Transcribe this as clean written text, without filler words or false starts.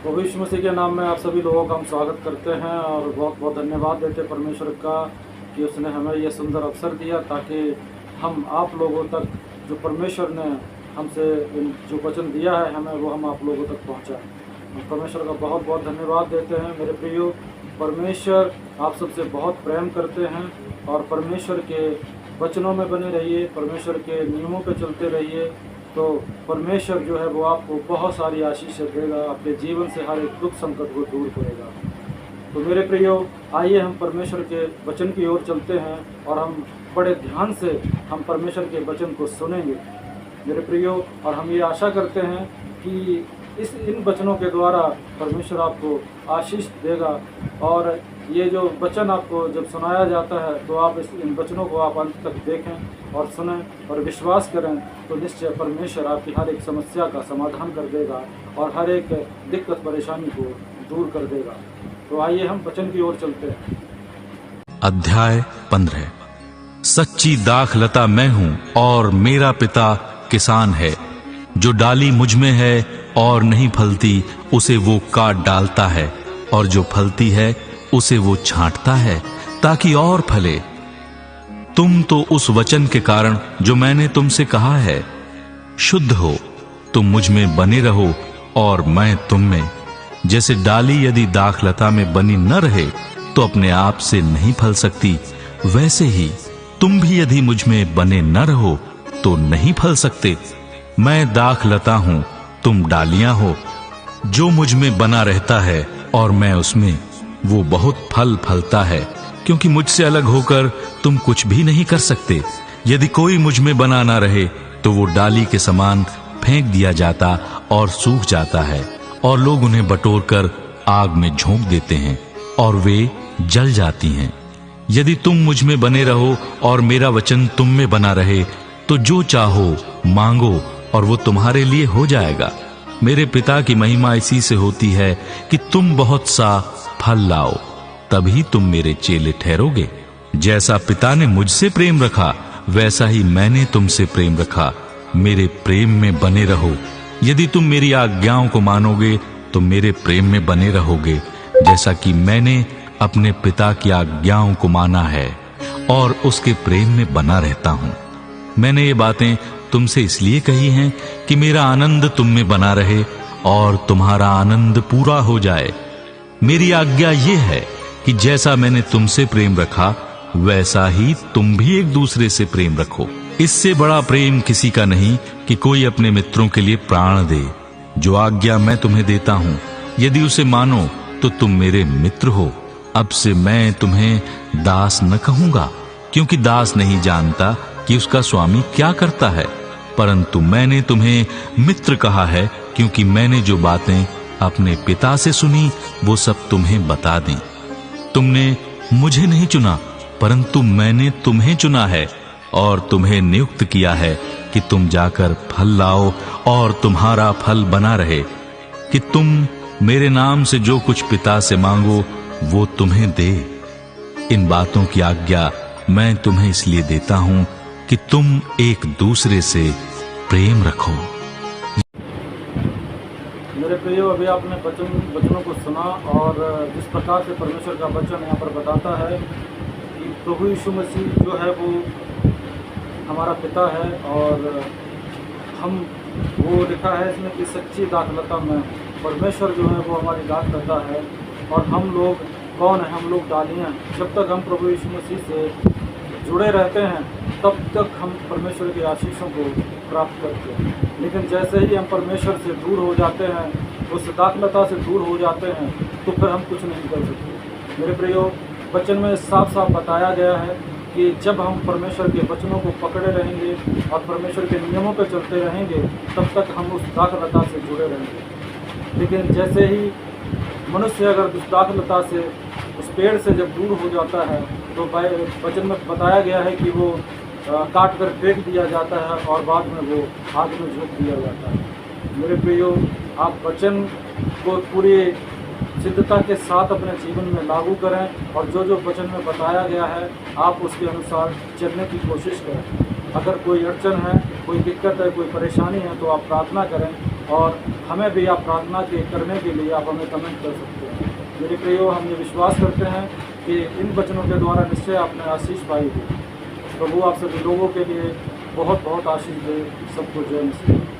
प्रभु यीशु मसीह के नाम में आप सभी लोगों का हम स्वागत करते हैं और बहुत बहुत धन्यवाद देते हैं परमेश्वर का कि उसने हमें यह सुंदर अवसर दिया ताकि हम आप लोगों तक जो परमेश्वर ने हमसे जो वचन दिया है हमें वो हम आप लोगों तक पहुंचाएं। हम परमेश्वर का बहुत बहुत धन्यवाद देते हैं। मेरे प्रियो, परमेश्वर आप सबसे बहुत प्रेम करते हैं और परमेश्वर के वचनों में बने रहिए, परमेश्वर के नियमों पर चलते रहिए, तो परमेश्वर जो है वो आपको बहुत सारी आशीष देगा, आपके जीवन से हर एक दुख संकट को दूर करेगा। तो मेरे प्रियो, आइए हम परमेश्वर के वचन की ओर चलते हैं और हम बड़े ध्यान से हम परमेश्वर के वचन को सुनेंगे मेरे प्रियो। और हम ये आशा करते हैं कि इन वचनों के द्वारा परमेश्वर आपको आशीष देगा और ये जो वचन आपको जब सुनाया जाता है तो आप इन वचनों को आप अंत तक देखें और सुनें और विश्वास करें, तो निश्चय परमेश्वर आपकी हर एक समस्या का समाधान कर देगा और हर एक दिक्कत परेशानी को दूर कर देगा। तो आइए हम वचन की ओर चलते हैं। अध्याय 15। सच्ची दाखलता मैं हूं और मेरा पिता किसान है। जो डाली मुझ में है और नहीं फलती उसे वो काट डालता है, और जो फलती है उसे वो छांटता है ताकि और फले। तुम तो उस वचन के कारण जो मैंने तुमसे कहा है शुद्ध हो। तुम मुझ में बने रहो और मैं तुम में। जैसे डाली यदि दाखलता में बनी न रहे तो अपने आप से नहीं फल सकती, वैसे ही तुम भी यदि मुझ में बने न रहो तो नहीं फल सकते। मैं दाखलता हूं, तुम डालियां हो। जो मुझ में बना रहता है और मैं उसमें, वो बहुत फल फलता है, क्योंकि मुझसे अलग होकर तुम कुछ भी नहीं कर सकते। यदि कोई मुझ में बना ना रहे तो वो डाली के समान फेंक दिया जाता और सूख जाता है, और लोग उन्हें बटोर कर आग में झोंक देते हैं और वे जल जाती हैं। यदि तुम मुझ में बने रहो और मेरा वचन तुम में बना रहे तो जो चाहो मांगो और वो तुम्हारे लिए हो जाएगा। मेरे पिता की महिमा इसी से होती है कि तुम बहुत सा फल लाओ, तभी तुम मेरे चेले ठहरोगे। जैसा पिता ने मुझसे प्रेम रखा वैसा ही मैंने तुमसे प्रेम रखा। मेरे प्रेम में बने रहो। यदि तुम मेरी आज्ञाओं को मानोगे तो मेरे प्रेम में बने रहोगे, जैसा कि मैंने अपने पिता की आज्ञाओं को माना है और उसके प्रेम में बना रहता हूं। मैंने ये बातें तुमसे इसलिए कही हैं कि मेरा आनंद तुम में बना रहे और तुम्हारा आनंद पूरा हो जाए। मेरी आज्ञा ये है कि जैसा मैंने तुमसे प्रेम रखा वैसा ही तुम भी एक दूसरे से प्रेम रखो। इससे बड़ा प्रेम किसी का नहीं कि कोई अपने मित्रों के लिए प्राण दे। जो आज्ञा मैं तुम्हें देता हूं, यदि उसे मानो तो तुम मेरे मित्र हो। अब से मैं तुम्हें दास न कहूंगा, क्योंकि दास नहीं जानता कि उसका स्वामी क्या करता है, परंतु मैंने तुम्हें मित्र कहा है, क्योंकि मैंने जो बातें अपने पिता से सुनी वो सब तुम्हें बता दी। तुमने मुझे नहीं चुना, परंतु मैंने तुम्हें चुना है और तुम्हें नियुक्त किया है कि तुम जाकर फल लाओ और तुम्हारा फल बना रहे, कि तुम मेरे नाम से जो कुछ पिता से मांगो वो तुम्हें दे। इन बातों की आज्ञा मैं तुम्हें इसलिए देता हूं कि तुम एक दूसरे से प्रेम रखो। मेरे प्रियो, अभी आपने वचनों को सुना और जिस प्रकार से परमेश्वर का वचन यहाँ पर बताता है कि प्रभु यीशु मसीह जो है वो हमारा पिता है और हम, वो लिखा है इसमें कि सच्ची दाखलता में परमेश्वर जो है वो हमारी दाखलता है और हम लोग कौन है? हम लोग डालियाँ। जब तक हम प्रभु यीशु मसीह से जुड़े रहते हैं तब तक हम परमेश्वर की आशीषों को प्राप्त करते हैं, लेकिन जैसे ही हम परमेश्वर से दूर हो जाते हैं, उस दाखलता से दूर हो जाते हैं, तो फिर हम कुछ नहीं कर सकते। मेरे प्रियो, वचन में साफ साफ बताया गया है कि जब हम परमेश्वर के वचनों को पकड़े रहेंगे और परमेश्वर के नियमों पर चलते रहेंगे तब तक हम उस दाखलता से जुड़े रहेंगे। लेकिन जैसे ही मनुष्य अगर उस दाखलता से, उस पेड़ से जब दूर हो जाता है तो वचन में बताया गया है कि वो काट कर फेंक दिया जाता है और बाद में वो आग में झोंक दिया जाता है। मेरे प्रियो, आप वचन को पूरी सिद्धता के साथ अपने जीवन में लागू करें और जो जो वचन में बताया गया है आप उसके अनुसार चलने की कोशिश करें। अगर कोई अड़चन है, कोई दिक्कत है, कोई परेशानी है तो आप प्रार्थना करें और हमें भी आप प्रार्थना करने के लिए आप हमें कमेंट कर सकते हैं। मेरे प्रियो, हम ये विश्वास करते हैं कि इन वचनों के द्वारा निश्चय आपने आशीष पाई है। प्रभु आप सभी लोगों के लिए बहुत बहुत आशीष दे। सबको जय मसीह।